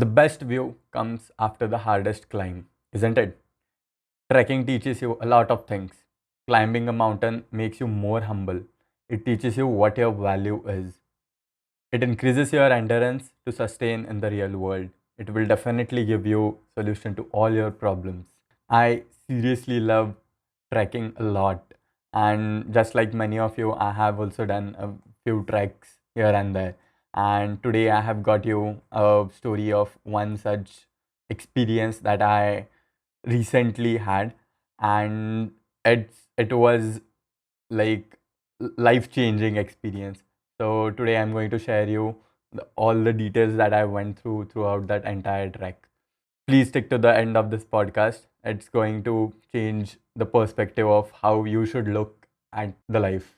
The best view comes after the hardest climb, isn't it? Trekking teaches you a lot of things. Climbing a mountain makes you more humble. It teaches you what your value is. It increases your endurance to sustain in the real world. It will definitely give you solution to all your problems. I seriously love trekking a lot. And just like many of you, I have also done a few treks here and there. And today I have got you a story of one such experience that I recently had, and it was like life changing experience. So today I'm going to share you all the details that I went through throughout that entire trek. Please stick to the end of this podcast. It's going to change the perspective of how you should look at the life.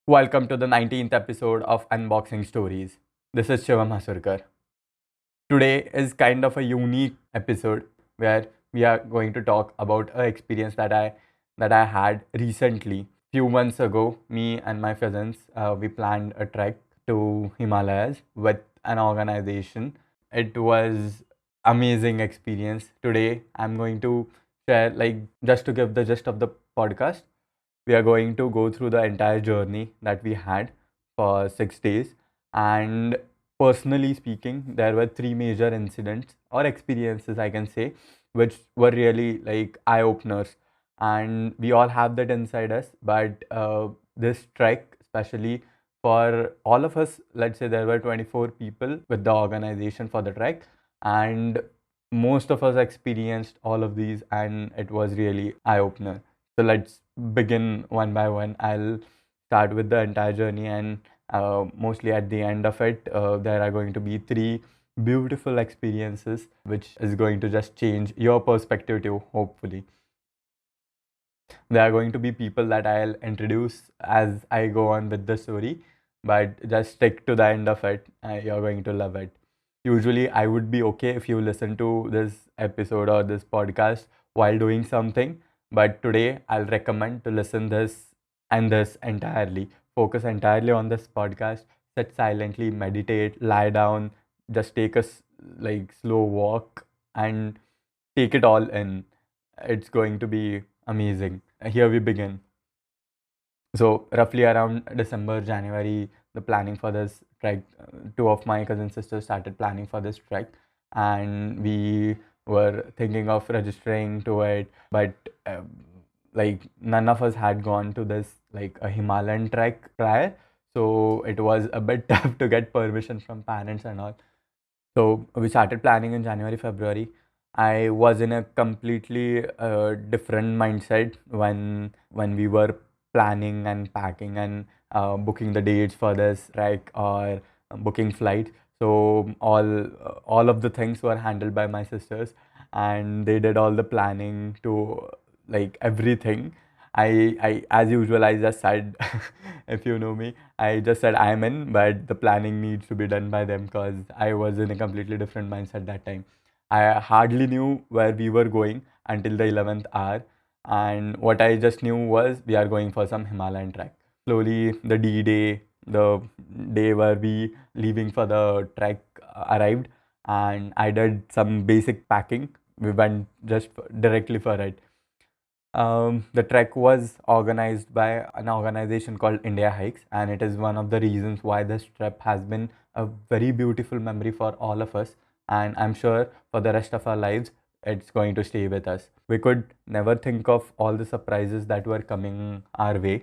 Welcome to the 19th episode of Unboxing Stories. This is Shivam Hasurkar. Today is kind of a unique episode where we are going to talk about an experience that I had recently. Few months ago, me and my cousins we planned a trek to Himalayas with an organization. It was amazing experience. Today, I'm going to share, like, just to give the gist of the podcast. We are going to go through the entire journey that we had for 6 days. And personally speaking, there were three major incidents or experiences, I can say, which were really like eye openers. And we all have that inside us. But this trek, especially for all of us, let's say there were 24 people with the organization for the trek, and most of us experienced all of these, and it was really eye opener. So let's begin one by one. I'll start with the entire journey, and mostly at the end of it, there are going to be three beautiful experiences, which is going to just change your perspective too, hopefully. There are going to be people that I'll introduce as I go on with the story, but just stick to the end of it. You're going to love it. Usually, I would be okay if you listen to this episode or this podcast while doing something, but today I'll recommend to listen this and this entirely. Focus entirely on this podcast. Sit silently, meditate, lie down, just take a like slow walk and take it all in. It's going to be amazing. Here we begin. So roughly around December, January, the planning for this trek, two of my cousin sisters started planning for this trek, and we were thinking of registering to it, but like none of us had gone to this like a Himalayan trek prior, so it was a bit tough to get permission from parents and all. So we started planning in January, February. I was in a completely different mindset when we were planning and packing and booking the dates for this trek or booking flights. So all of the things were handled by my sisters, and they did all the planning to like everything. I as usual I just said, if you know me, I just said I'm in, but the planning needs to be done by them because I was in a completely different mindset that time. I hardly knew where we were going until the 11th hour, and what I just knew was we are going for some Himalayan trek. Slowly, the D day, the day where we leaving for the trek arrived, and I did some basic packing. We went just directly for it. The trek was organized by an organization called India Hikes, and it is one of the reasons why this trip has been a very beautiful memory for all of us. And I'm sure for the rest of our lives, it's going to stay with us. We could never think of all the surprises that were coming our way.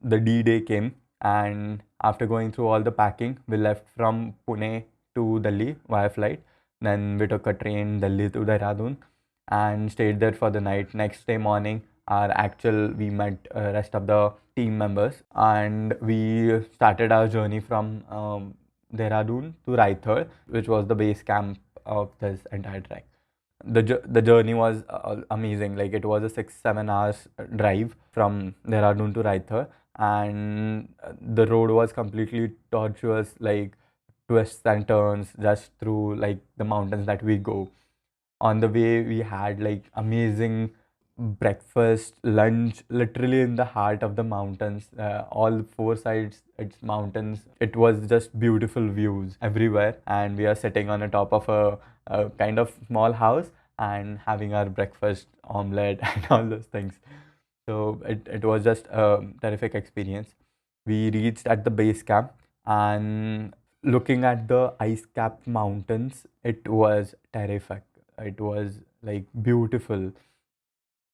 The D day came, and after going through all the packing, we left from Pune to Delhi via flight. Then we took a train Delhi to Dehradun and stayed there for the night. Next day morning, we met rest of the team members, and we started our journey from Dehradun to Raithod, which was the base camp of this entire trek. The journey was amazing. Like it was a 6-7 hours drive from Dehradun to Raithod, and the road was completely tortuous, like twists and turns just through like the mountains that we go. On the way we had like amazing breakfast, lunch, literally in the heart of the mountains. All four sides, it's mountains. It was just beautiful views everywhere, and we are sitting on the top of a kind of small house and having our breakfast, omelette, and all those things. So it was just a terrific experience. We reached at the base camp, and looking at the ice-capped mountains, it was terrific. It was like beautiful.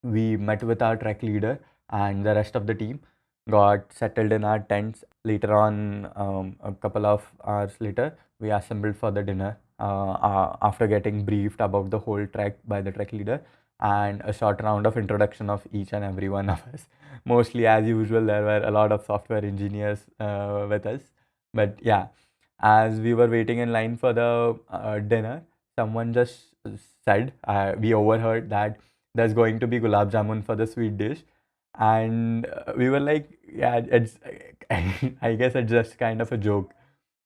We met with our trek leader and the rest of the team, got settled in our tents. Later on, a couple of hours later, we assembled for the dinner after getting briefed about the whole trek by the trek leader and a short round of introduction of each and every one of us. Mostly, as usual, there were a lot of software engineers with us. But yeah, as we were waiting in line for the dinner, someone just said, we overheard that there's going to be gulab jamun for the sweet dish. And we were like, yeah, it's, I guess it's just kind of a joke.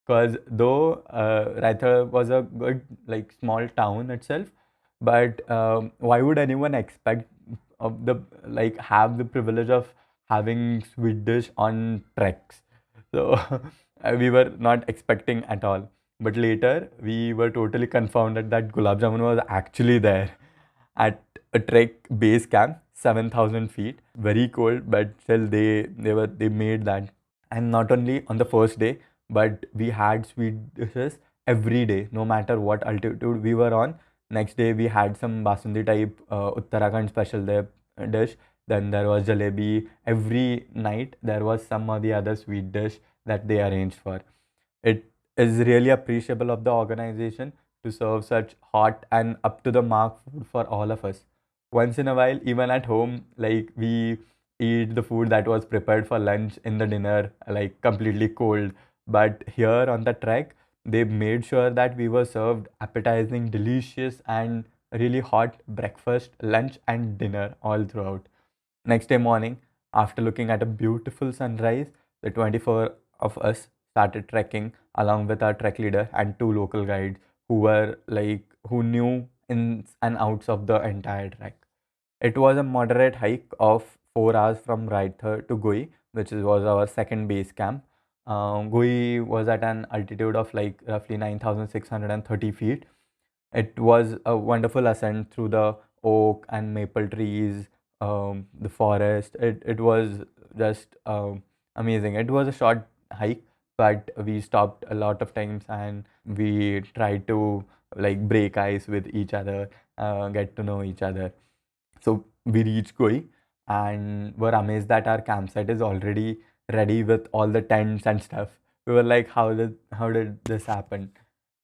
Because though Raithar was a good, like, small town itself, but why would anyone expect of the, like, have the privilege of having sweet dish on treks? So we were not expecting at all. But later we were totally confounded that gulab jamun was actually there at a trek base camp, 7,000 feet. Very cold, but still they made that. And not only on the first day, but we had sweet dishes every day, no matter what altitude we were on. Next day we had some basundi type Uttarakhand special dish. Then there was jalebi. Every night there was some or the other sweet dish that they arranged for. It is really appreciable of the organization to serve such hot and up to the mark food for all of us. Once in a while, even at home, like, we eat the food that was prepared for lunch in the dinner, like, completely cold. But here on the trek, they made sure that we were served appetizing, delicious, and really hot breakfast, lunch, and dinner all throughout. Next day morning, after looking at a beautiful sunrise, the 24 of us started trekking along with our trek leader and two local guides who were like who knew ins and outs of the entire trek. It was a moderate hike of 4 hours from Raithar to Goi, which was our second base camp. Goi was at an altitude of like roughly 9,630 feet. It was a wonderful ascent through the oak and maple trees, the forest. It was just amazing. It was a short hike, but we stopped a lot of times and we tried to, like, break ice with each other, get to know each other. So we reached Koi and were amazed that our campsite is already ready with all the tents and stuff. We were like, how did this happen?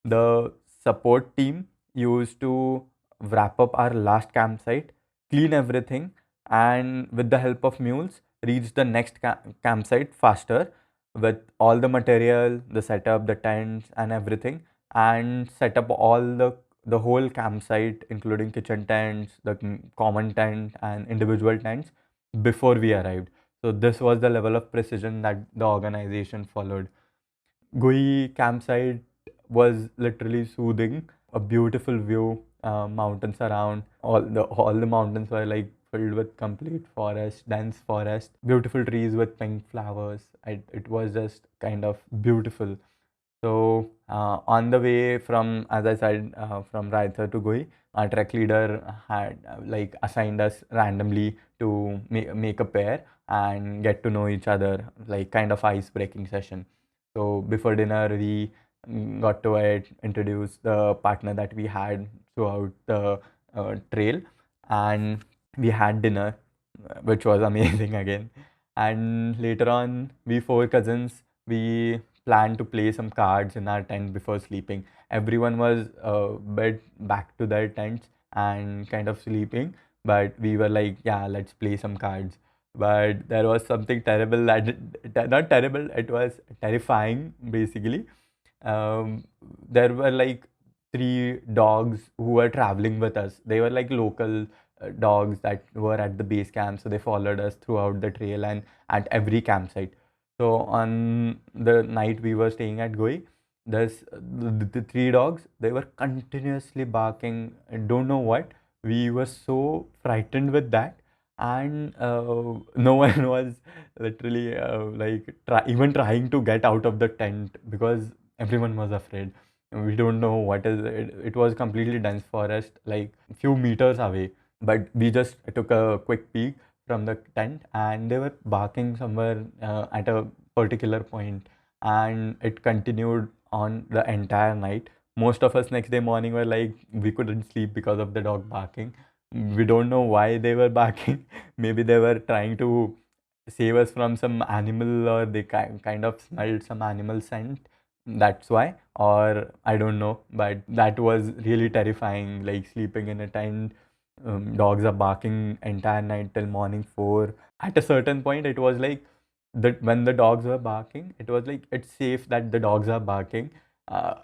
The support team used to wrap up our last campsite, clean everything, and with the help of mules, reach the next campsite faster with all the material, the setup, the tents, and everything, and set up all the whole campsite, including kitchen tents, the common tent, and individual tents before we arrived. So this was the level of precision that the organization followed. Gui campsite was literally soothing. A beautiful view, mountains around. All the mountains were like filled with complete forest, dense forest, beautiful trees with pink flowers. It was just kind of beautiful. So on the way from, as I said, from Raithar to Goi, our trek leader had like assigned us randomly to make a pair and get to know each other, like kind of ice breaking session. So before dinner, we got to introduce the partner that we had throughout the trail, and we had dinner, which was amazing again. And later on, we four cousins, we planned to play some cards in our tent before sleeping. Everyone was bed back to their tents and kind of sleeping, but we were like, yeah, let's play some cards. But there was something terrible not terrible, it was terrifying basically. There were like three dogs who were traveling with us. They were like local dogs that were at the base camp, so they followed us throughout the trail and at every campsite. So on the night we were staying at Goi, the three dogs, they were continuously barking. I don't know what. We were so frightened with that. and no one was literally even trying to get out of the tent because everyone was afraid. We don't know what is it. It was completely dense forest, like few meters away. But we just took a quick peek from the tent, and they were barking somewhere at a particular point, and it continued on the entire night. Most of us next day morning were like, we couldn't sleep because of the dog barking. We don't know why they were barking. Maybe they were trying to save us from some animal, or they kind of smelled some animal scent. That's why, or I don't know, but that was really terrifying. Like sleeping in a tent, dogs are barking entire night till morning 4. At a certain point, it was like that when the dogs were barking, it was like it's safe that the dogs are barking.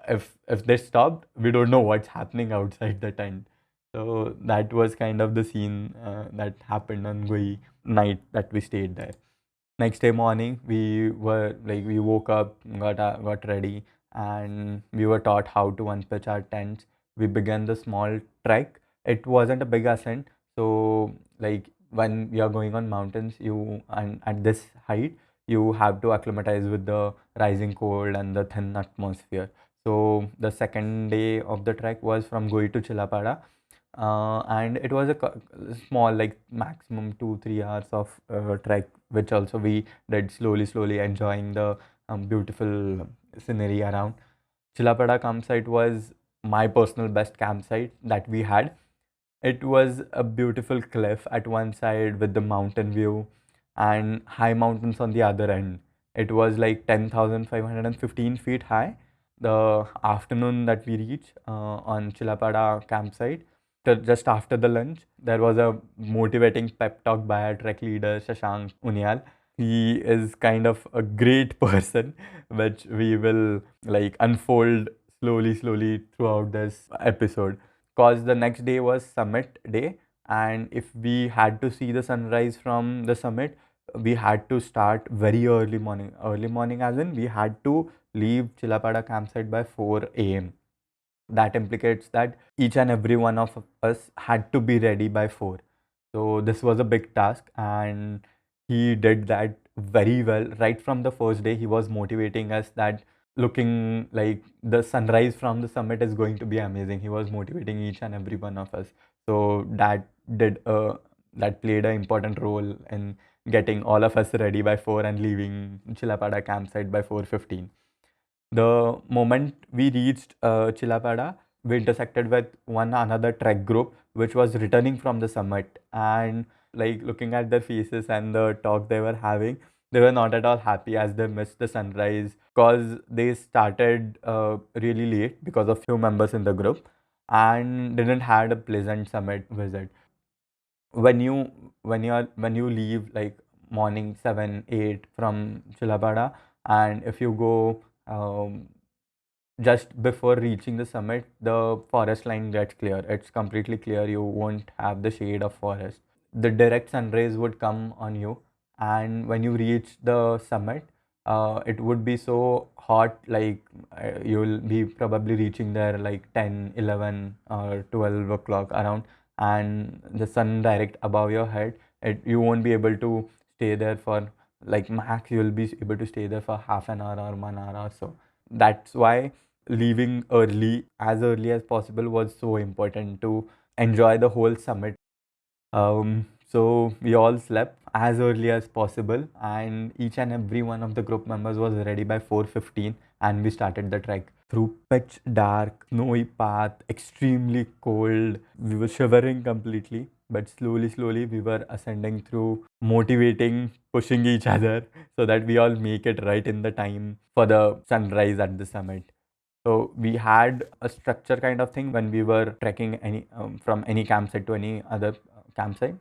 If they stopped, we don't know what's happening outside the tent. So that was kind of the scene that happened on Gui night that we stayed there. Next day morning, we woke up, got ready, and we were taught how to unpitch our tents. We began the small trek. It wasn't a big ascent, so like when we are going on mountains, you and at this height, you have to acclimatize with the rising cold and the thin atmosphere. So the second day of the trek was from Goi to Chilapada, and it was a small, like maximum 2-3 hours of trek, which also we did slowly enjoying the beautiful scenery around. Chilapada campsite was my personal best campsite that we had. It was a beautiful cliff at one side with the mountain view and high mountains on the other end. It was like 10,515 feet high. The afternoon that we reached on Chilapada campsite, just after the lunch, there was a motivating pep talk by our trek leader, Shashank Unyal. He is kind of a great person, which we will like unfold slowly throughout this episode. Cause the next day was summit day, and if we had to see the sunrise from the summit, we had to start very early morning. Early morning, as in we had to leave Chilapada campsite by 4 a.m. That implicates that each and every one of us had to be ready by 4. So this was a big task, and he did that very well. Right from the first day, he was motivating us that looking like the sunrise from the summit is going to be amazing. He was motivating each and every one of us. So that played an important role in getting all of us ready by 4 and leaving Chilapada campsite by 4:15. The moment we reached Chilapada, we intersected with one another trek group which was returning from the summit. And like looking at their faces and the talk they were having, they were not at all happy as they missed the sunrise because they started really late because of few members in the group and didn't had a pleasant summit visit. When you leave like morning 7-8 from Chilapada, and if you go just before reaching the summit, the forest line gets clear. It's completely clear. You won't have the shade of forest. The direct sun rays would come on you, and when you reach the summit, it would be so hot. Like you'll be probably reaching there like 10, 11, or 12 o'clock around, and the sun direct above your head. You won't be able to stay there for like max. You'll be able to stay there for half an hour or 1 hour or so. That's why leaving early as possible was so important to enjoy the whole summit. So we all slept as early as possible, and each and every one of the group members was ready by 4:15, and we started the trek through pitch dark, snowy path, extremely cold. We were shivering completely, but slowly we were ascending through, motivating, pushing each other so that we all make it right in the time for the sunrise at the summit. So we had a structure kind of thing when we were trekking from any campsite to any other campsite.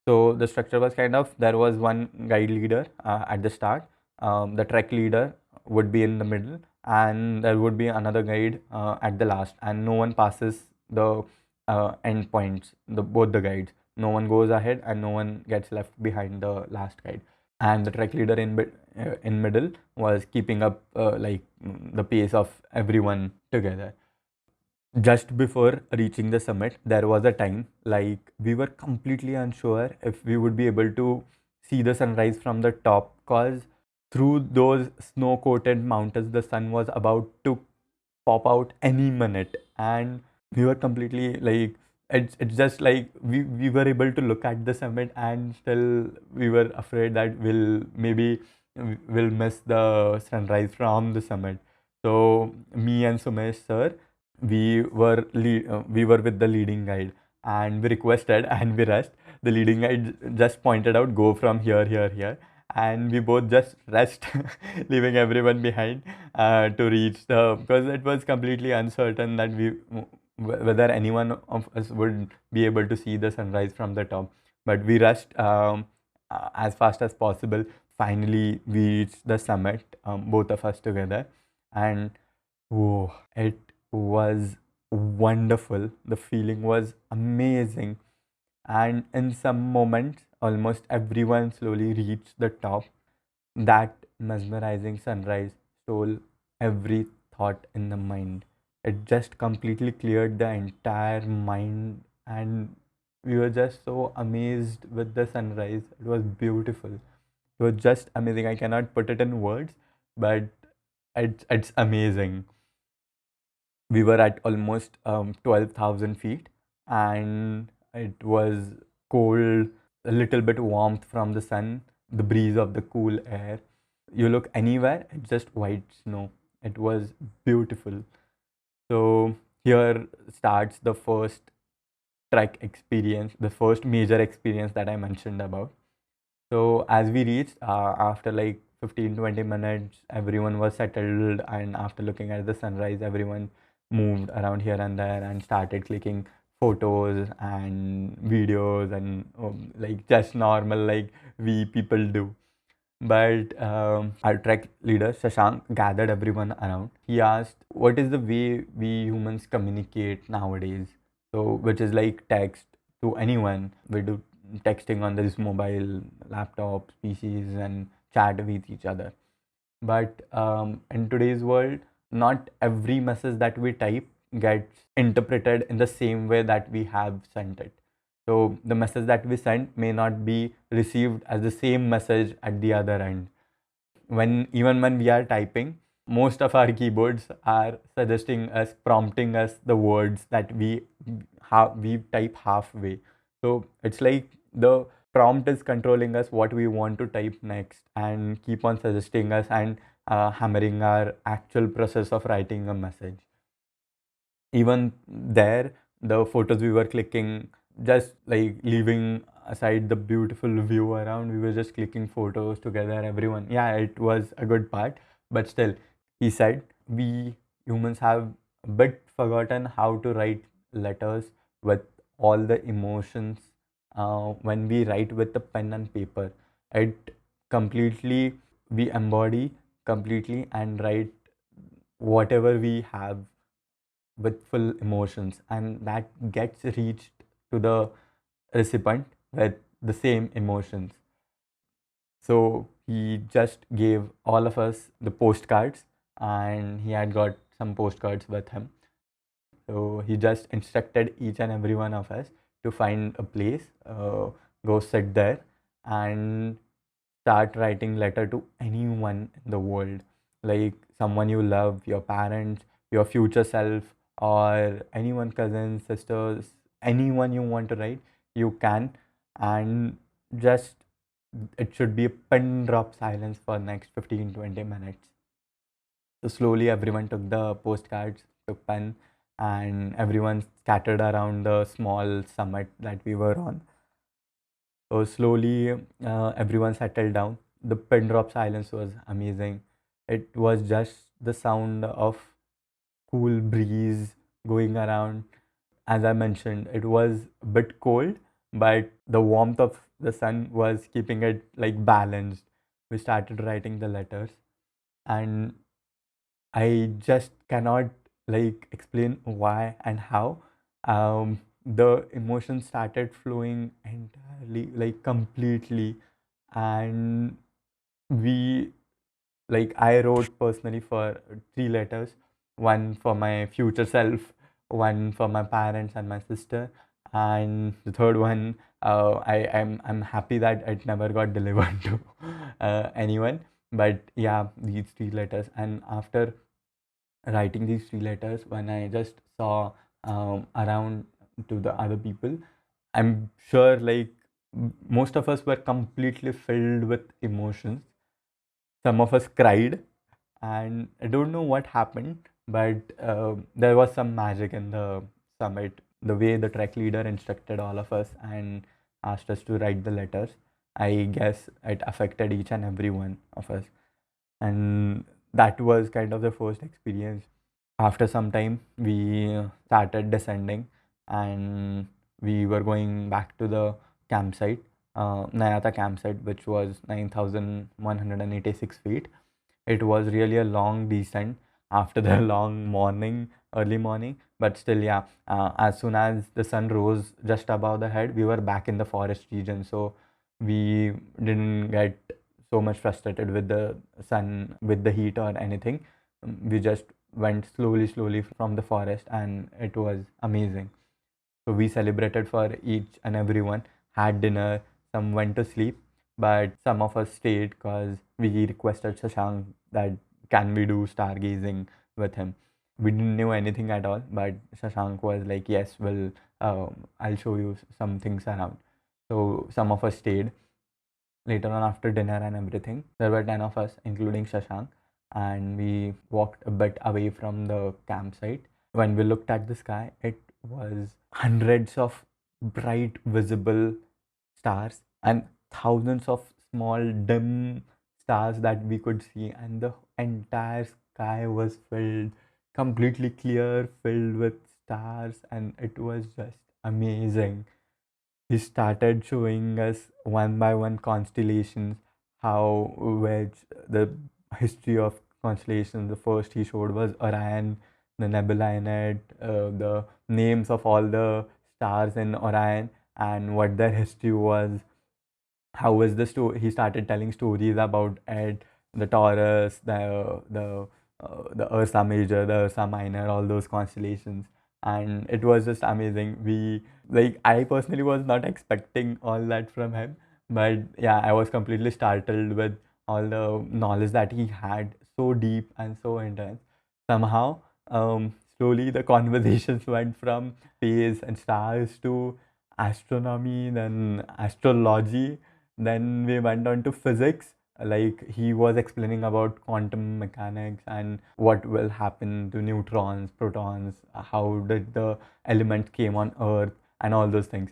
So the structure was kind of, there was one guide leader at the start. The trek leader would be in the middle, and there would be another guide at the last, and no one passes the end points. Both the guides, no one goes ahead, and no one gets left behind the last guide. And the trek leader in middle was keeping up the pace of everyone together. Just before reaching the summit, there was a time like we were completely unsure if we would be able to see the sunrise from the top, because through those snow coated mountains, the sun was about to pop out any minute. And we were completely like, it's just like we were able to look at the summit, and still we were afraid that we'll miss the sunrise from the summit. So me and Sumesh sir, we were with the leading guide, and we requested and we rushed. The leading guide just pointed out, go from here, here, here, and we both just rushed, leaving everyone behind, to reach the, because it was completely uncertain that whether anyone of us would be able to see the sunrise from the top. But we rushed as fast as possible. Finally, we reached the summit, both of us together, and oh, it was wonderful. The feeling was amazing. And in some moments, almost everyone slowly reached the top. That mesmerizing sunrise stole every thought in the mind. It just completely cleared the entire mind, and we were just so amazed with the sunrise. It was beautiful. It was just amazing. I cannot put it in words, but it's amazing. We were at almost 12,000 feet, and it was cold, a little bit warmth from the sun, the breeze of the cool air. You look anywhere, it's just white snow. It was beautiful. So here starts the first trek experience, the first major experience that I mentioned about. So as we reached, after like 15-20 minutes, everyone was settled, and after looking at the sunrise, everyone moved around here and there and started clicking photos and videos, and like just normal like we people do. But our trek leader Shashank gathered everyone around. He asked, "What is the way we humans communicate nowadays?" So, which is like text to anyone. We do texting on this mobile, laptops, PCs, and chat with each other. But in today's world, not every message that we type gets interpreted in the same way that we have sent it. So the message that we sent may not be received as the same message at the other end. Even when we are typing, most of our keyboards are suggesting us, prompting us the words that we type halfway. So it's like the prompt is controlling us what we want to type next, and keep on suggesting us, and hammering our actual process of writing a message. Even there, the photos we were clicking, just like leaving aside the beautiful view around, we were just clicking photos together, everyone. Yeah, it was a good part, but still, he said, we humans have a bit forgotten how to write letters with all the emotions. When we write with the pen and paper, it completely, we embody completely and write whatever we have with full emotions, and that gets reached to the recipient with the same emotions. So he just gave all of us the postcards, and he had got some postcards with him. So he just instructed each and every one of us to find a place, go sit there, and start writing letter to anyone in the world, like someone you love, your parents, your future self, or anyone, cousins, sisters, anyone you want to write, you can. And just, it should be a pin drop silence for next 15-20 minutes. So slowly everyone took the postcards, took pen, and everyone scattered around the small summit that we were on. So slowly, everyone settled down. The pin drop silence was amazing. It was just the sound of cool breeze going around. As I mentioned, it was a bit cold, but the warmth of the sun was keeping it like balanced. We started writing the letters, and I just cannot like explain why and how. The emotions started flowing entirely, like completely, and we, like, I wrote personally for three letters, one for my future self, one for my parents and my sister, and the third one, I'm happy that it never got delivered to anyone. But yeah, these three letters. And after writing these three letters, when I just saw around to the other people, I'm sure like most of us were completely filled with emotions. Some of us cried, and I don't know what happened, but there was some magic in the summit. The way the trek leader instructed all of us and asked us to write the letters, I guess it affected each and every one of us. And that was kind of the first experience. After some time, we started descending, and we were going back to the campsite, Nayata campsite, which was 9,186 feet. It was really a long descent after the long morning, early morning. But still, yeah, as soon as the sun rose just above the head, we were back in the forest region. So we didn't get so much frustrated with the sun, with the heat or anything. We just went slowly from the forest, and it was amazing. So we celebrated for each and everyone, had dinner, some went to sleep, but some of us stayed because we requested Shashank that can we do stargazing with him. We didn't know anything at all, but Shashank was like, yes, well, I'll show you some things around. So some of us stayed. Later on, after dinner and everything, there were 10 of us, including Shashank, and we walked a bit away from the campsite. When we looked at the sky, it was hundreds of bright, visible stars and thousands of small, dim stars that we could see, and the entire sky was filled, completely clear, filled with stars, and it was just amazing. He started showing us one by one constellations, how which the history of constellations. The first he showed was Orion, the nebula in it, the names of all the stars in Orion, and what their history was. How was the story? He started telling stories about it, the Taurus, the Ursa Major, the Ursa Minor, all those constellations, and it was just amazing. I personally was not expecting all that from him, but yeah, I was completely startled with all the knowledge that he had, so deep and so intense. Somehow, slowly the conversations went from space and stars to astronomy, then astrology, then we went on to physics. Like he was explaining about quantum mechanics and what will happen to neutrons, protons, how did the elements came on Earth, and all those things.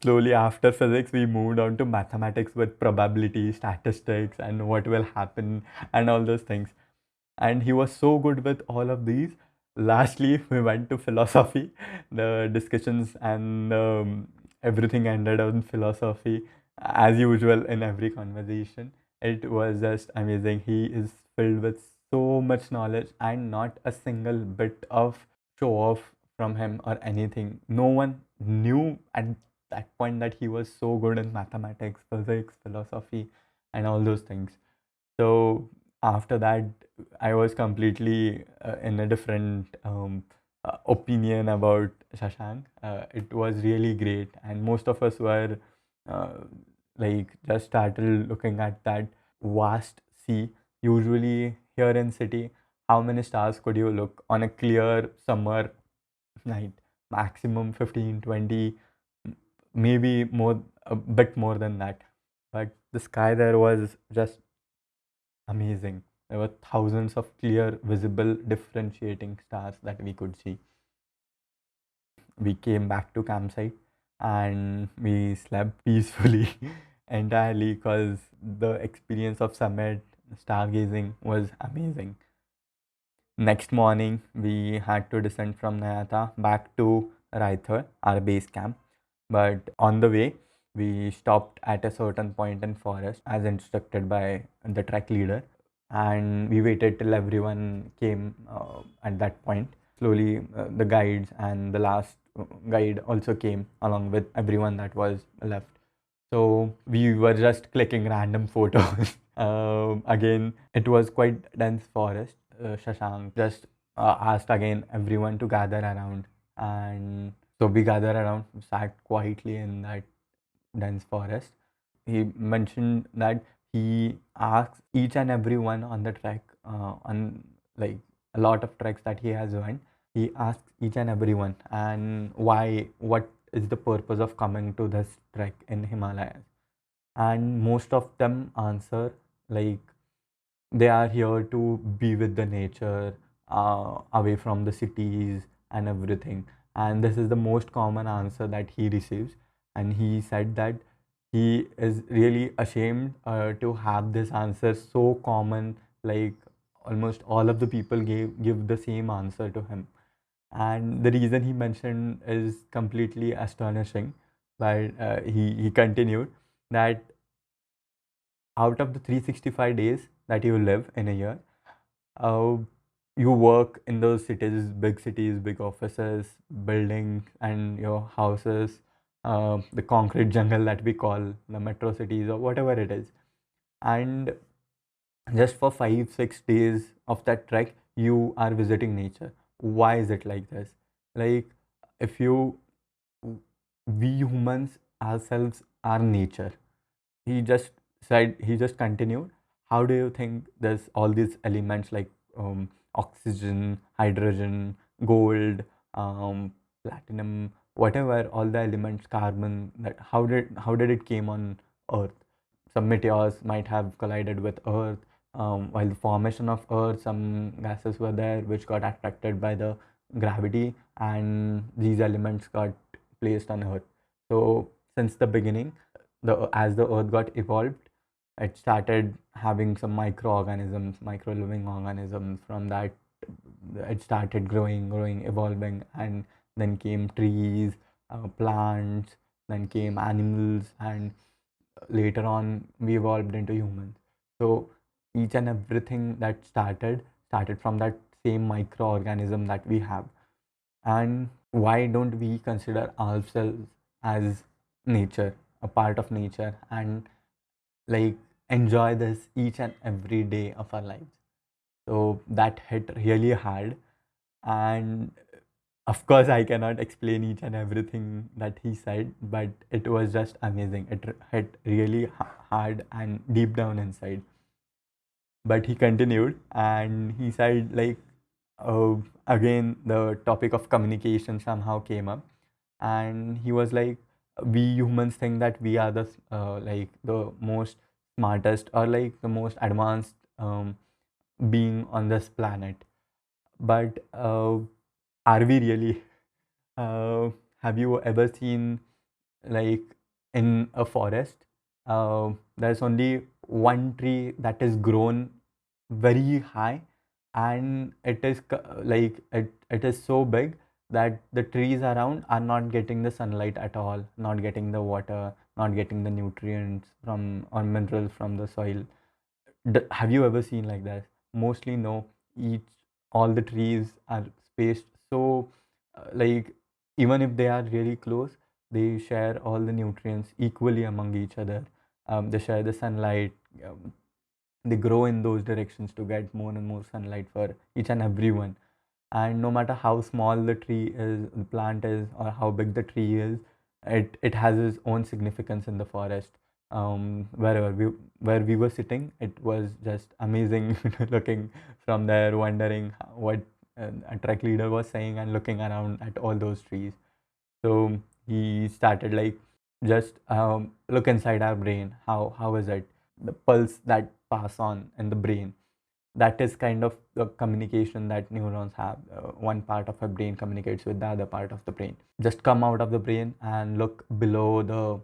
Slowly after physics, we moved on to mathematics with probability, statistics, and what will happen, and all those things. And he was so good with all of these. Lastly, we went to philosophy. The discussions and everything ended on philosophy, as usual in every conversation. It was just amazing. He is filled with so much knowledge, and not a single bit of show off from him or anything. No one knew at that point that he was so good in mathematics, physics, philosophy, and all those things. So after that, I was completely in a different opinion about Shashank. It was really great, and most of us were uh, like just started looking at that vast sea. Usually here in city, how many stars could you look on a clear summer night? Maximum 15, 20, maybe more, a bit more than that. But the sky there was just amazing. There were thousands of clear, visible, differentiating stars that we could see. We came back to campsite and we slept peacefully entirely because the experience of summit stargazing was amazing. Next morning, we had to descend from Nayata back to Raithur, our base camp. But on the way, we stopped at a certain point in forest as instructed by the trek leader, and we waited till everyone came at that point. Slowly, the guides and the last guide also came along with everyone that was left. So we were just clicking random photos. Again, it was quite dense forest. Shashank just asked again everyone to gather around. And so we gathered around, sat quietly in that dense forest. He mentioned that he asks each and every one on the trek, on like a lot of treks that he has went. He asks each and every one, and what is the purpose of coming to this trek in Himalayas? And most of them answer like they are here to be with the nature, away from the cities and everything. And this is the most common answer that he receives. And he said that he is really ashamed to have this answer so common, like almost all of the people give the same answer to him. And the reason he mentioned is completely astonishing. But he continued that out of the 365 days that you live in a year, uh, you work in those cities, big offices, buildings, and your houses, the concrete jungle that we call the metro cities or whatever it is. And just for 5 6 days of that trek, you are visiting nature. Why is it like this? Like, if you, we humans ourselves are nature. He just continued, how do you think there's all these elements like oxygen, hydrogen, gold, platinum, whatever, all the elements, carbon, that how did it came on earth? Some meteors might have collided with earth, while the formation of earth, some gases were there which got attracted by the gravity, and these elements got placed on earth. So since the beginning, the as the earth got evolved, it started having some microorganisms, micro living organisms. From that, it started growing, evolving, and then came trees, plants, then came animals, and later on we evolved into humans. So each and everything that started from that same microorganism that we have. And why don't we consider ourselves as nature, a part of nature, and like enjoy this each and every day of our lives? So that hit really hard. And of course, I cannot explain each and everything that he said, but it was just amazing. It hit really hard and deep down inside. But he continued and he said, like, uh, again, the topic of communication somehow came up. And he was like, we humans think that we are like the most smartest or like the most advanced being on this planet. But are we really? Uh, have you ever seen, like, in a forest, there's only one tree that is grown very high, and it is so big that the trees around are not getting the sunlight at all, not getting the water, not getting the nutrients from or minerals from the soil. Have you ever seen like that? Mostly no. Each All the trees are spaced so, like, even if they are really close, they share all the nutrients equally among each other. They share the sunlight. They grow in those directions to get more and more sunlight for each and every one. And no matter how small the plant is, or how big the tree is, it has its own significance in the forest. Where we were sitting, it was just amazing looking from there, wondering what a trek leader was saying, and looking around at all those trees. So he started like, just look inside our brain. How is it? The pulse that pass on in the brain, that is kind of the communication that neurons have. One part of our brain communicates with the other part of the brain. Just come out of the brain and look below the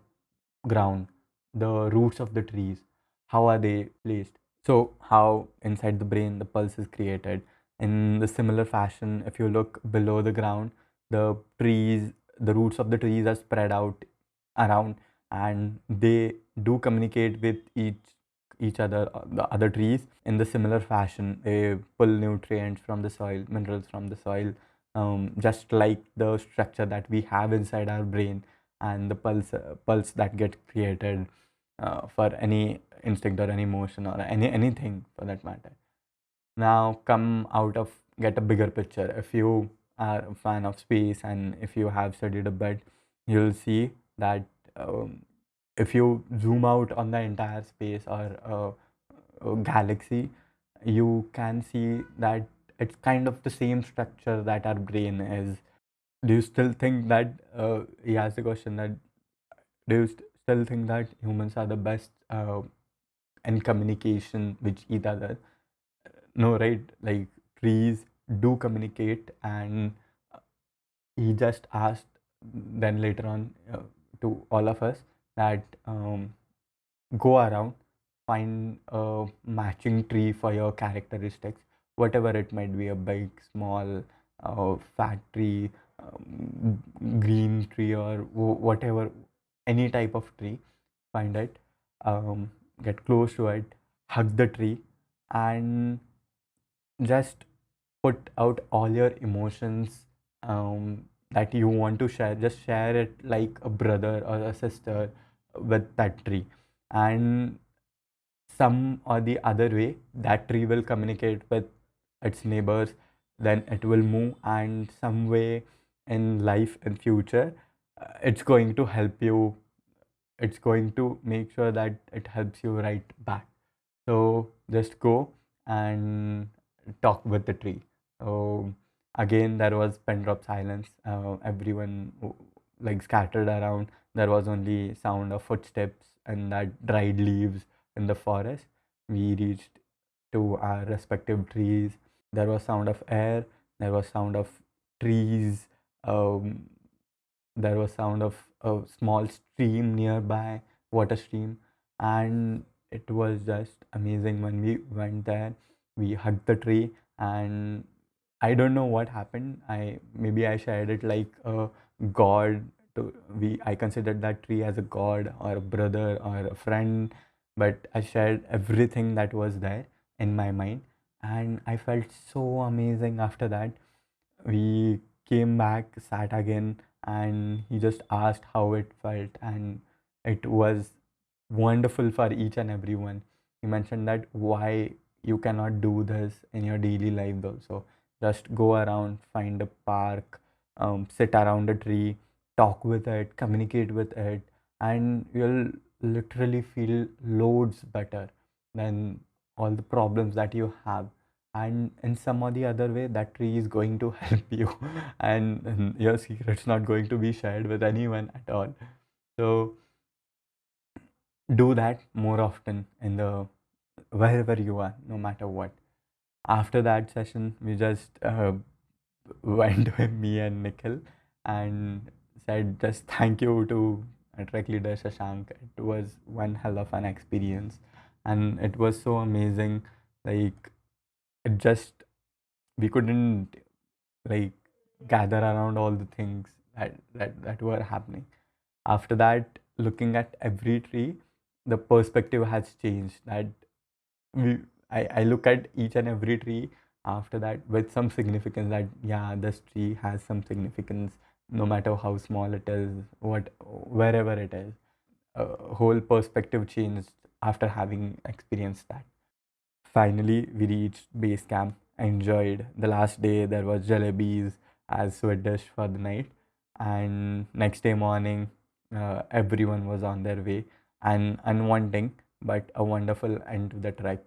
ground, the roots of the trees. How are they placed? So how inside the brain the pulse is created. In the similar fashion, if you look below the ground, the trees, the roots of the trees are spread out around, and they do communicate with each other, the other trees, in the similar fashion. They pull nutrients from the soil, minerals from the soil, just like the structure that we have inside our brain, and the pulse that gets created for any instinct or any motion or anything for that matter. Now come out of get a bigger picture. If you are a fan of space and if you have studied a bit, you'll see that if you zoom out on the entire space or a galaxy, you can see that it's kind of the same structure that our brain is. Do you still think that he asked the question that do you still think that humans are the best in communication with each other? No, right? Like trees do communicate, and he just asked then later on to all of us that go around, find a matching tree for your characteristics, whatever it might be, a big, small, fat tree, green tree, or whatever, any type of tree. Find it, um, get close to it, hug the tree, and just put out all your emotions that you want to share. Just share it like a brother or a sister with that tree, and some or the other way that tree will communicate with its neighbors. Then it will move, and some way in life in future, it's going to help you. It's going to make sure that it helps you right back. So just go and talk with the tree. So again, there was pin drop silence. Everyone like scattered around. There was only sound of footsteps and that dried leaves in the forest. We reached to our respective trees. There was sound of air. There was sound of trees. Um, there was sound of a small stream nearby, water stream, and it was just amazing when we went there. We hugged the tree, and I don't know what happened. I shared it like a god. I considered that tree as a god or a brother or a friend, but I shared everything that was there in my mind, and I felt so amazing after that. We came back, sat again, and he just asked how it felt, and it was wonderful for each and everyone. He mentioned that why you cannot do this in your daily life though. So just go around, find a park, sit around a tree, talk with it, communicate with it, and you'll literally feel loads better than all the problems that you have. And in some or the other way, that tree is going to help you, and your secret's not going to be shared with anyone at all. So do that more often in the wherever you are, no matter what. After that session, we just went with me and Nikhil and said just thank you to track leader Shashank. It was one hell of an experience, and it was so amazing. Like it just we couldn't like gather around all the things that were happening. After that, looking at every tree, the perspective has changed. That we I look at each and every tree after that with some significance, that yeah, this tree has some significance, no matter how small it is, wherever it is. Whole perspective changed after having experienced that. Finally, we reached base camp. I enjoyed the last day. There was jalebis as sweet dish for the night, and next day morning, everyone was on their way, and unwanting but a wonderful end to the trek.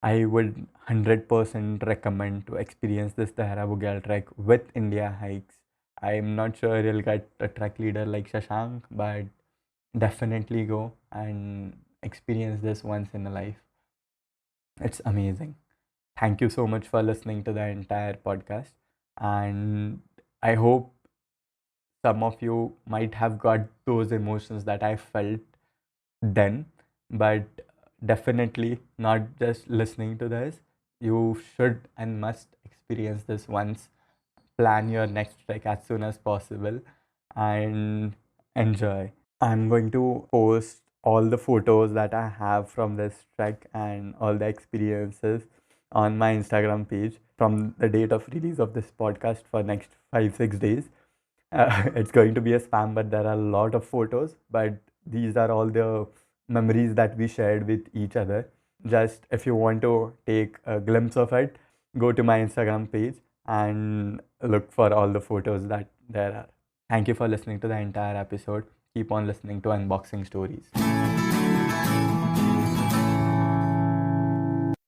I would 100% recommend to experience this Dayara Bugyal Trek with India hikes. I'm not sure you'll get a trek leader like Shashank, but definitely go and experience this once in a life. It's amazing. Thank you so much for listening to the entire podcast. And I hope some of you might have got those emotions that I felt then, but definitely not just listening to this. You should and must experience this once. Plan your next trek as soon as possible and enjoy. I'm going to post all the photos that I have from this trek and all the experiences on my Instagram page from the date of release of this podcast for next 5 6 days. It's going to be a spam, but there are a lot of photos. But these are all the memories that we shared with each other. Just if you want to take a glimpse of it, go to my Instagram page and look for all the photos that there are. Thank you for listening to the entire episode. Keep on listening to Unboxing Stories.